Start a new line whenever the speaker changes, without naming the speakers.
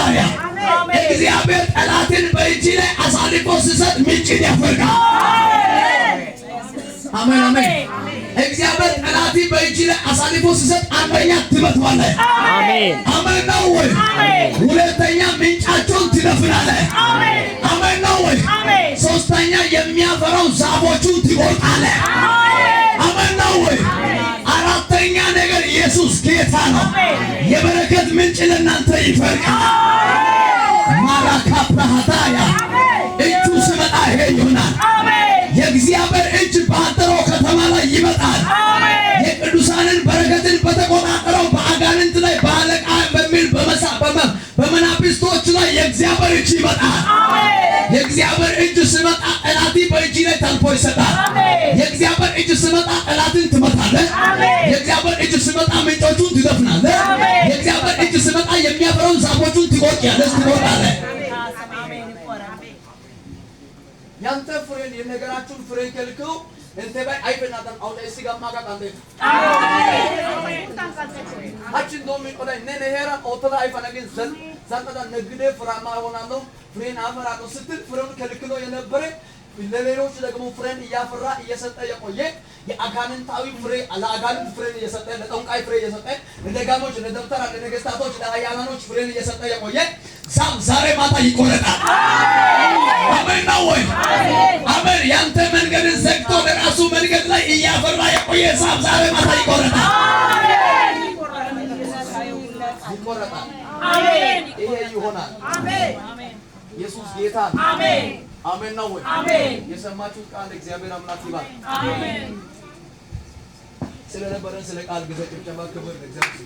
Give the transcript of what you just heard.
ሃሌሉያ እግዚአብሔር ጠላትን በእጅ ላይ አሳልፎ ሲሰጥ ምንጭን ያፈርቃል። አሜን አሜን። እግዚአብሔር ጠላትን በእጅ ላይ አሳልፎ ሲሰጥ አንደኛ ትመታዋለህ። አሜን አሜን ነው ወይ? ሁለተኛ ምንጫቸውን ትደፍናለህ። አሜን አሜን ነው ወይ? ሶስተኛ የሚያፈራው ዛፎቹን ትቆርጣለህ። አሜን ነው ወይ? አራተኛ ነገር ኢየሱስ ጌታ ነው። የበረከት ምንጭ ለእናንተ ይፈልቃል። ማራካ ፕራሃታያ እጁ ሲመጣ ይሄ ይሆናል። የእግዚአብሔር እጅ በአደረው ከተማ ላይ ይመጣል። የቅዱሳንን በረከትን በተቆጣጠረው በአጋንንት ላይ በአለቃ በሚል በመናፍስቶች ላይ የእግዚአብሔር እጅ ይመጣል። የእግዚአብሔር እጅ ሲመጣ ጠላት በእጅ ላይ ተልፎ ይሰጣል። የእግዚአብሔር እጅ ሲመጣ ጠላትን ትመታለህ። የእግዚአብሔር እጅ ሲመጣ ምንጮቹን ትደፍናለህ። የእግዚአብሔር እጅ ሲመጣ የሚያፈራውን ዛፎቹን ትቆርጣለህ። ያንተ ፍሬን የነገራችሁን ፍሬን ከልከው እንተ ባይ አይፈናታም አውጣ ሲጋማ ጋር አንተ አችን ዶሚ ቆዳይ ነነሄራ ኦቶላ አይፈናግን ዘንጠዳ ነግዴ ፍራማ ሆናለሁ ፍሬን አፈራለሁ ስትል ፍሬውን ከልክሎ የነበረ ለሌሎች ደግሞ ፍሬን እያፈራ እየሰጠ የቆየ የአጋንንታዊ ፍሬ ለአጋንንት ፍሬን እየሰጠ ለጠንቋይ ፍሬ እየሰጠ ለደጋሞች ለደብተራ ለነገስታቶች ለአያላኖች ፍሬን እየሰጠ የቆየ ዛሬ ማታ ይቆረጣል። አሜን ነው ወይ? አሜን። ያንተ መንገድን ዘግቶ ለራሱ መንገድ ላይ እያፈራ የቆየ ዛሬ ማታ ይቆረጣል። ይቆረጣል። አሜን። ይሄ ይሆናል። አሜን። ኢየሱስ ጌታ ነው። አሜን አሜን ነው ወይ? አሜን። የሰማችሁት ቃል እግዚአብሔር አምላክ ይባርክ። አሜን። ስለነበረን ስለ ቃል ጊዜ ጭብጨባ ክብር ለእግዚአብሔር።